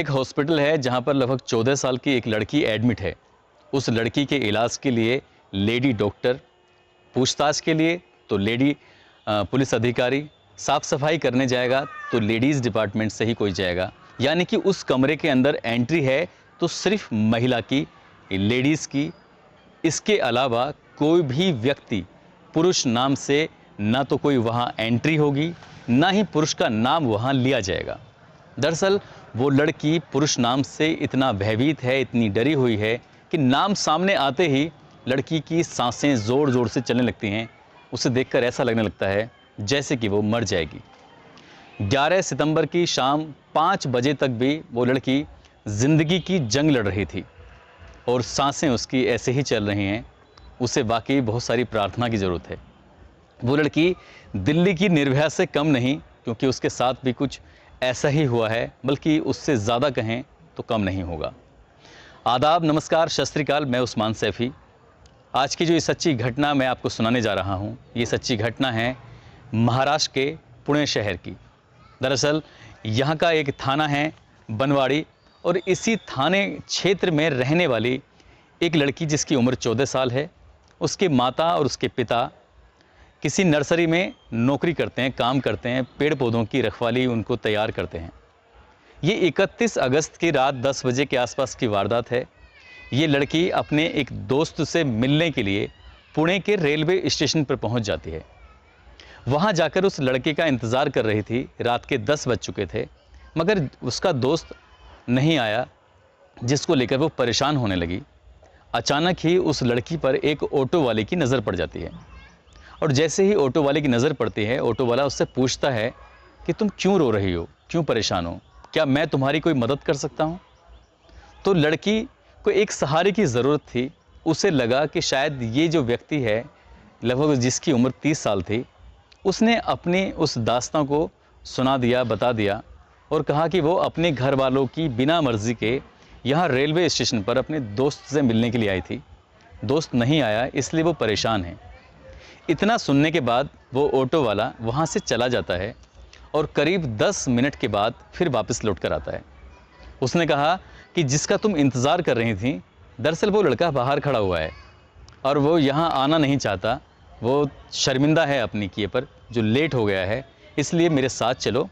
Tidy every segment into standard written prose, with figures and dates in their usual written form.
एक हॉस्पिटल है जहां पर लगभग 14 साल की एक लड़की एडमिट है। उस लड़की के इलाज के लिए लेडी डॉक्टर, पूछताछ के लिए तो लेडी पुलिस अधिकारी, साफ सफाई करने जाएगा तो लेडीज़ डिपार्टमेंट से ही कोई जाएगा। यानी कि उस कमरे के अंदर एंट्री है तो सिर्फ महिला की, लेडीज़ की। इसके अलावा कोई भी व्यक्ति पुरुष नाम से ना तो कोई वहाँ एंट्री होगी, ना ही पुरुष का नाम वहाँ लिया जाएगा। दरअसल वो लड़की पुरुष नाम से इतना भयभीत है, इतनी डरी हुई है कि नाम सामने आते ही लड़की की सांसें ज़ोर ज़ोर से चलने लगती हैं। उसे देखकर ऐसा लगने लगता है जैसे कि वो मर जाएगी। 11 सितंबर की शाम 5 बजे तक भी वो लड़की ज़िंदगी की जंग लड़ रही थी और सांसें उसकी ऐसे ही चल रही हैं। उसे वाकई बहुत सारी प्रार्थना की ज़रूरत है। वो लड़की दिल्ली की निर्भया से कम नहीं, क्योंकि उसके साथ भी कुछ ऐसा ही हुआ है, बल्कि उससे ज़्यादा कहें तो कम नहीं होगा। आदाब, नमस्कार, सत श्री अकाल। मैं उस्मान सैफ़ी। आज की जो ये सच्ची घटना मैं आपको सुनाने जा रहा हूँ, ये सच्ची घटना है महाराष्ट्र के पुणे शहर की। दरअसल यहाँ का एक थाना है बनवाड़ी, और इसी थाने क्षेत्र में रहने वाली एक लड़की जिसकी उम्र 14 साल है। उसके माता और उसके पिता किसी नर्सरी में नौकरी करते हैं, काम करते हैं, पेड़ पौधों की रखवाली उनको तैयार करते हैं। ये 31 अगस्त की रात 10 बजे के आसपास की वारदात है। ये लड़की अपने एक दोस्त से मिलने के लिए पुणे के रेलवे स्टेशन पर पहुंच जाती है। वहां जाकर उस लड़के का इंतज़ार कर रही थी। रात के 10 बज चुके थे, मगर उसका दोस्त नहीं आया, जिसको लेकर वो परेशान होने लगी। अचानक ही उस लड़की पर एक ऑटो वाले की नज़र पड़ जाती है, और जैसे ही ऑटो वाले की नज़र पड़ती है, ऑटो वाला उससे पूछता है कि तुम क्यों रो रही हो, क्यों परेशान हो, क्या मैं तुम्हारी कोई मदद कर सकता हूँ? तो लड़की को एक सहारे की ज़रूरत थी। उसे लगा कि शायद ये जो व्यक्ति है, लगभग जिसकी उम्र 30 साल थी, उसने अपनी उस दास्तां को सुना दिया, बता दिया, और कहा कि वो अपने घर वालों की बिना मर्ज़ी के यहाँ रेलवे स्टेशन पर अपने दोस्त से मिलने के लिए आई थी। दोस्त नहीं आया, इसलिए वो परेशान है। इतना सुनने के बाद वो ऑटो वाला वहाँ से चला जाता है, और करीब 10 मिनट के बाद फिर वापस लौट कर आता है। उसने कहा कि जिसका तुम इंतज़ार कर रही थी, दरअसल वो लड़का बाहर खड़ा हुआ है और वो यहाँ आना नहीं चाहता। वो शर्मिंदा है अपनी किए पर, जो लेट हो गया है, इसलिए मेरे साथ चलो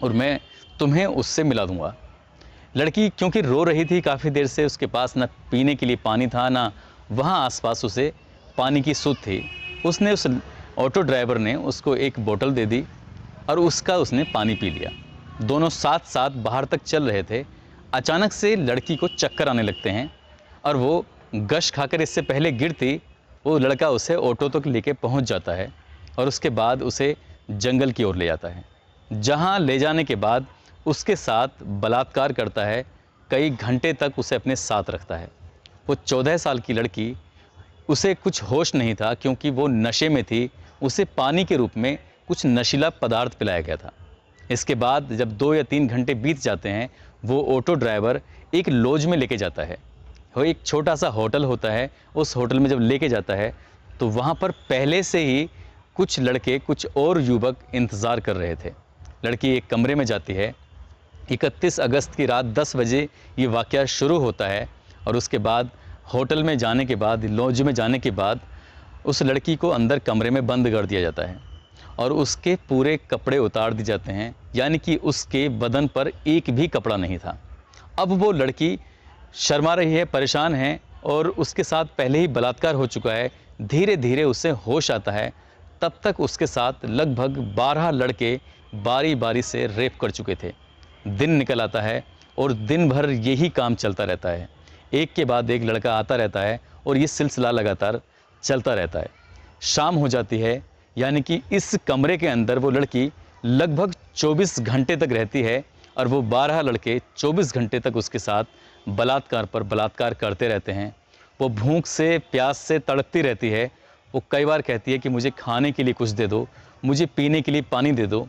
और मैं तुम्हें उससे मिला दूँगा। लड़की क्योंकि रो रही थी काफ़ी देर से, उसके पास ना पीने के लिए पानी था, ना वहाँ आसपास उसे पानी की सूध थी। उसने उस ऑटो ड्राइवर ने उसको एक बोतल दे दी और उसका उसने पानी पी लिया। दोनों साथ साथ बाहर तक चल रहे थे। अचानक से लड़की को चक्कर आने लगते हैं, और वो गश खाकर इससे पहले गिरती, वो लड़का उसे ऑटो तक लेके पहुंच जाता है और उसके बाद उसे जंगल की ओर ले जाता है, जहां ले जाने के बाद उसके साथ बलात्कार करता है। कई घंटे तक उसे अपने साथ रखता है। वो 14 साल की लड़की, उसे कुछ होश नहीं था क्योंकि वो नशे में थी। उसे पानी के रूप में कुछ नशीला पदार्थ पिलाया गया था। इसके बाद जब 2 या 3 घंटे बीत जाते हैं, वो ऑटो ड्राइवर एक लॉज में लेके जाता है। वो एक छोटा सा होटल होता है। उस होटल में जब लेके जाता है तो वहाँ पर पहले से ही कुछ लड़के, कुछ और युवक इंतज़ार कर रहे थे। लड़की एक कमरे में जाती है। 31 अगस्त की रात 10 बजे ये वाक़या शुरू होता है, और उसके बाद होटल में जाने के बाद, लॉज में जाने के बाद, उस लड़की को अंदर कमरे में बंद कर दिया जाता है और उसके पूरे कपड़े उतार दिए जाते हैं। यानी कि उसके बदन पर एक भी कपड़ा नहीं था। अब वो लड़की शर्मा रही है, परेशान है, और उसके साथ पहले ही बलात्कार हो चुका है। धीरे धीरे उसे होश आता है। तब तक उसके साथ लगभग 12 लड़के बारी बारी से रेप कर चुके थे। दिन निकल आता है और दिन भर यही काम चलता रहता है। एक के बाद एक लड़का आता रहता है और ये सिलसिला लगातार चलता रहता है। शाम हो जाती है, यानी कि इस कमरे के अंदर वो लड़की लगभग 24 घंटे तक रहती है, और वो 12 लड़के 24 घंटे तक उसके साथ बलात्कार पर बलात्कार करते रहते हैं। वो भूख से, प्यास से तड़पती रहती है। वो कई बार कहती है कि मुझे खाने के लिए कुछ दे दो, मुझे पीने के लिए पानी दे दो,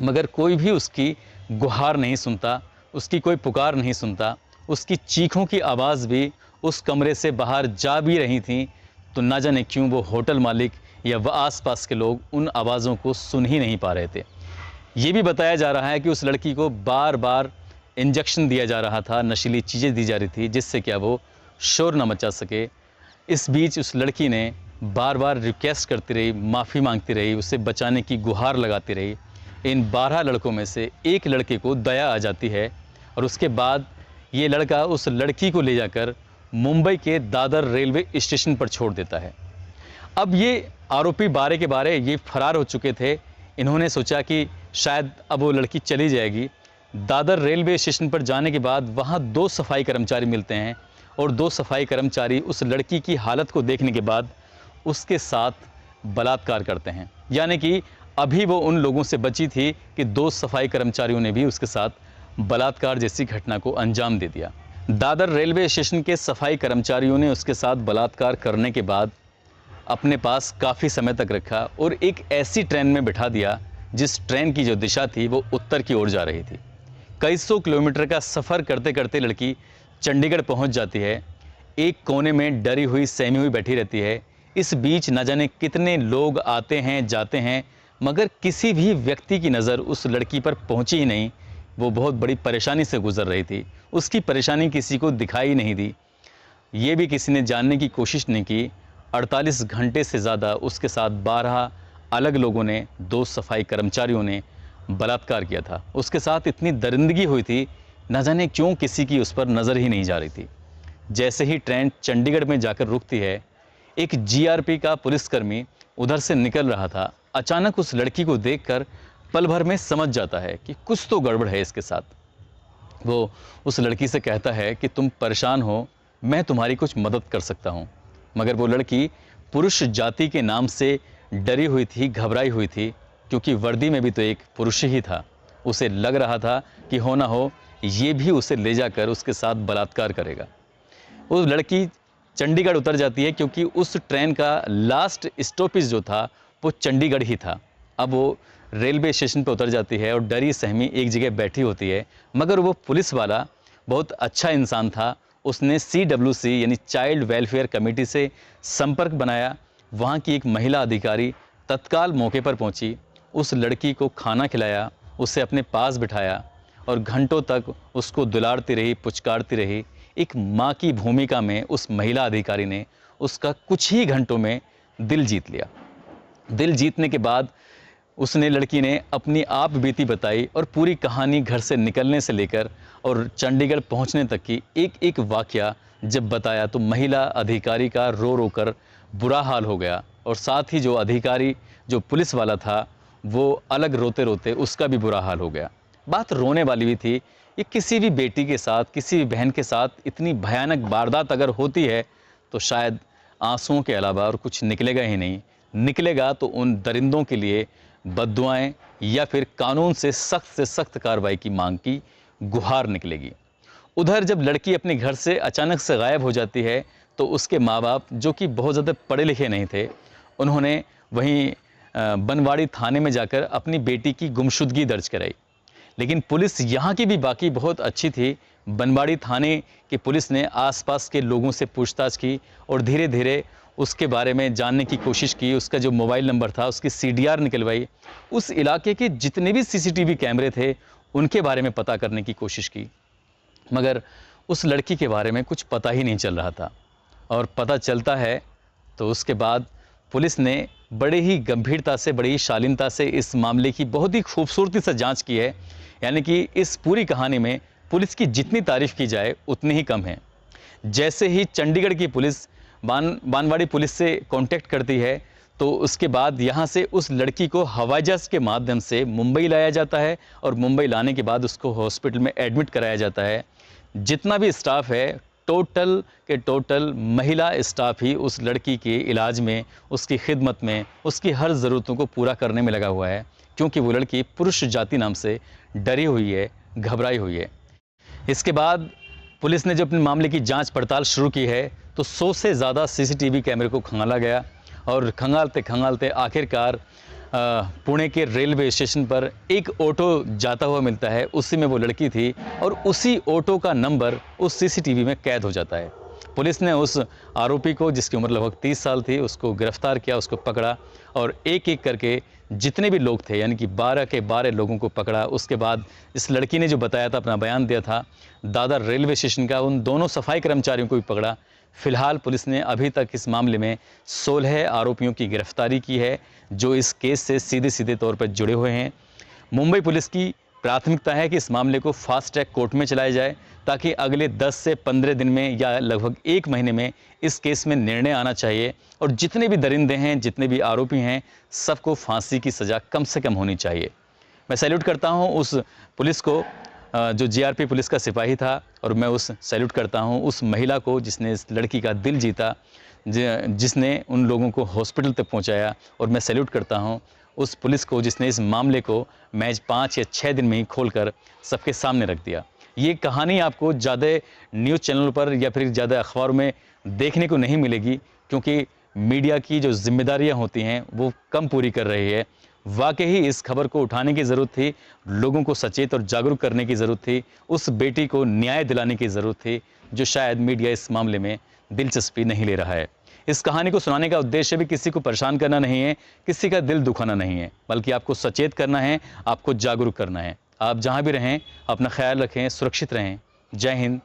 मगर कोई भी उसकी गुहार नहीं सुनता, उसकी कोई पुकार नहीं सुनता। उसकी चीखों की आवाज़ भी उस कमरे से बाहर जा भी रही थी, तो ना जाने क्यों वो होटल मालिक या वह आसपास के लोग उन आवाज़ों को सुन ही नहीं पा रहे थे। ये भी बताया जा रहा है कि उस लड़की को बार बार इंजेक्शन दिया जा रहा था, नशीली चीज़ें दी जा रही थी जिससे क्या वो शोर न मचा सके। इस बीच उस लड़की ने बार बार रिक्वेस्ट करती रही, माफ़ी मांगती रही, उसे बचाने की गुहार लगाती रही। इन 12 लड़कों में से एक लड़के को दया आ जाती है और उसके बाद ये लड़का उस लड़की को ले जाकर मुंबई के दादर रेलवे स्टेशन पर छोड़ देता है। अब ये आरोपी 12 के 12 ये फरार हो चुके थे। इन्होंने सोचा कि शायद अब वो लड़की चली जाएगी। दादर रेलवे स्टेशन पर जाने के बाद वहाँ 2 सफाई कर्मचारी मिलते हैं और 2 सफाई कर्मचारी उस लड़की की हालत को देखने के बाद उसके साथ बलात्कार करते हैं। यानी कि अभी वो उन लोगों से बची थी कि 2 सफाई कर्मचारियों ने भी उसके साथ बलात्कार जैसी घटना को अंजाम दे दिया। दादर रेलवे स्टेशन के सफाई कर्मचारियों ने उसके साथ बलात्कार करने के बाद अपने पास काफ़ी समय तक रखा और एक ऐसी ट्रेन में बिठा दिया जिस ट्रेन की जो दिशा थी वो उत्तर की ओर जा रही थी। कई सौ किलोमीटर का सफ़र करते करते लड़की चंडीगढ़ पहुंच जाती है। एक कोने में डरी हुई सहमी हुई बैठी रहती है। इस बीच न जाने कितने लोग आते हैं जाते हैं, मगर किसी भी व्यक्ति की नज़र उस लड़की पर पहुंची ही नहीं। वो बहुत बड़ी परेशानी से गुजर रही थी। उसकी परेशानी किसी को दिखाई नहीं दी। ये भी किसी ने जानने की कोशिश नहीं की। 48 घंटे से ज़्यादा उसके साथ 12 अलग लोगों ने, 2 सफाई कर्मचारियों ने बलात्कार किया था। उसके साथ इतनी दरिंदगी हुई थी, न जाने क्यों किसी की उस पर नज़र ही नहीं जा रही थी। जैसे ही ट्रेन चंडीगढ़ में जाकर रुकती है, एक जीआरपी का पुलिसकर्मी उधर से निकल रहा था। अचानक उस लड़की को देखकर पल भर में समझ जाता है कि कुछ तो गड़बड़ है इसके साथ। वो उस लड़की से कहता है कि तुम परेशान हो, मैं तुम्हारी कुछ मदद कर सकता हूँ। मगर वो लड़की पुरुष जाति के नाम से डरी हुई थी, घबराई हुई थी, क्योंकि वर्दी में भी तो एक पुरुष ही था। उसे लग रहा था कि हो ना हो ये भी उसे ले जाकर उसके साथ बलात्कार करेगा। वो लड़की चंडीगढ़ उतर जाती है क्योंकि उस ट्रेन का लास्ट स्टॉपेज जो था वो चंडीगढ़ ही था। अब वो रेलवे स्टेशन पर उतर जाती है और डरी सहमी एक जगह बैठी होती है। मगर वो पुलिस वाला बहुत अच्छा इंसान था। उसने CWC यानी चाइल्ड वेलफेयर कमेटी से संपर्क बनाया। वहाँ की एक महिला अधिकारी तत्काल मौके पर पहुँची, उस लड़की को खाना खिलाया, उसे अपने पास बिठाया और घंटों तक उसको दुलारती रही, पुचकारती रही। एक माँ की भूमिका में उस महिला अधिकारी ने उसका कुछ ही घंटों में दिल जीत लिया। दिल जीतने के बाद उसने, लड़की ने अपनी आप बीती बताई और पूरी कहानी घर से निकलने से लेकर और चंडीगढ़ पहुंचने तक की एक एक वाकया जब बताया तो महिला अधिकारी का रो रो कर बुरा हाल हो गया। और साथ ही जो अधिकारी, जो पुलिस वाला था, वो अलग रोते रोते उसका भी बुरा हाल हो गया। बात रोने वाली भी थी। ये किसी भी बेटी के साथ, किसी भी बहन के साथ इतनी भयानक वारदात अगर होती है तो शायद आंसुओं के अलावा और कुछ निकलेगा ही नहीं। निकलेगा तो उन दरिंदों के लिए बद्दुआएं या फिर कानून से सख्त कार्रवाई की मांग की गुहार निकलेगी। उधर जब लड़की अपने घर से अचानक से गायब हो जाती है तो उसके माँ बाप, जो कि बहुत ज़्यादा पढ़े लिखे नहीं थे, उन्होंने वहीं बनवाड़ी थाने में जाकर अपनी बेटी की गुमशुदगी दर्ज कराई। लेकिन पुलिस यहाँ की भी बाकी बहुत अच्छी थी। बनवाड़ी थाने की पुलिस ने आसपास के लोगों से पूछताछ की और धीरे धीरे उसके बारे में जानने की कोशिश की। उसका जो मोबाइल नंबर था उसकी CDR निकलवाई। उस इलाके के जितने भी CCTV कैमरे थे उनके बारे में पता करने की कोशिश की, मगर उस लड़की के बारे में कुछ पता ही नहीं चल रहा था। और पता चलता है तो उसके बाद पुलिस ने बड़े ही गंभीरता से, बड़ी ही शालीनता से इस मामले की बहुत ही खूबसूरती से जांच की है। यानी कि इस पूरी कहानी में पुलिस की जितनी तारीफ़ की जाए उतनी ही कम है। जैसे ही चंडीगढ़ की पुलिस बानवाड़ी पुलिस से कांटेक्ट करती है तो उसके बाद यहाँ से उस लड़की को हवाई जहाज़ के माध्यम से मुंबई लाया जाता है और मुंबई लाने के बाद उसको हॉस्पिटल में एडमिट कराया जाता है। जितना भी स्टाफ है, टोटल के टोटल महिला स्टाफ ही उस लड़की के इलाज में, उसकी खिदमत में, उसकी हर ज़रूरतों को पूरा करने में लगा हुआ है, क्योंकि वो लड़की पुरुष जाति नाम से डरी हुई है, घबराई हुई है। इसके बाद पुलिस ने जो अपने मामले की जांच पड़ताल शुरू की है तो 100 से ज़्यादा CCTV कैमरे को खंगाला गया और खंगालते आखिरकार पुणे के रेलवे स्टेशन पर एक ऑटो जाता हुआ मिलता है। उसी में वो लड़की थी और उसी ऑटो का नंबर उस CCTV में कैद हो जाता है। पुलिस ने उस आरोपी को, जिसकी उम्र लगभग 30 साल थी, उसको गिरफ्तार किया, उसको पकड़ा और एक एक करके जितने भी लोग थे, यानी कि 12 के 12 लोगों को पकड़ा। उसके बाद इस लड़की ने जो बताया था, अपना बयान दिया था, दादर रेलवे स्टेशन का, उन दोनों सफाई कर्मचारियों को भी पकड़ा। फिलहाल पुलिस ने अभी तक इस मामले में 16 आरोपियों की गिरफ्तारी की है, जो इस केस से सीधे-सीधे तौर पर जुड़े हुए हैं। मुंबई पुलिस की प्राथमिकता है कि इस मामले को फास्ट ट्रैक कोर्ट में चलाया जाए, ताकि अगले 10 से 15 दिन में या लगभग 1 महीने में इस केस में निर्णय आना चाहिए और जितने भी दरिंदे हैं, जितने भी आरोपी हैं, सबको फांसी की सज़ा कम से कम होनी चाहिए। मैं सैल्यूट करता हूं उस पुलिस को, जो जीआरपी पुलिस का सिपाही था, और मैं उस सैल्यूट करता हूं उस महिला को जिसने इस लड़की का दिल जीता, जिसने उन लोगों को हॉस्पिटल तक पहुंचाया। और मैं सैल्यूट करता हूं उस पुलिस को जिसने इस मामले को महज 5 या 6 दिन में ही खोलकर सबके सामने रख दिया। ये कहानी आपको ज़्यादा न्यूज़ चैनलों पर या फिर ज़्यादा अखबारों में देखने को नहीं मिलेगी, क्योंकि मीडिया की जो जिम्मेदारियां होती हैं वो कम पूरी कर रही है। वाकई ही इस खबर को उठाने की ज़रूरत थी, लोगों को सचेत और जागरूक करने की ज़रूरत थी, उस बेटी को न्याय दिलाने की ज़रूरत थी, जो शायद मीडिया इस मामले में दिलचस्पी नहीं ले रहा है। इस कहानी को सुनाने का उद्देश्य भी किसी को परेशान करना नहीं है, किसी का दिल दुखाना नहीं है, बल्कि आपको सचेत करना है, आपको जागरूक करना है। आप जहां भी रहें, अपना ख्याल रखें, सुरक्षित रहें। जय हिंद।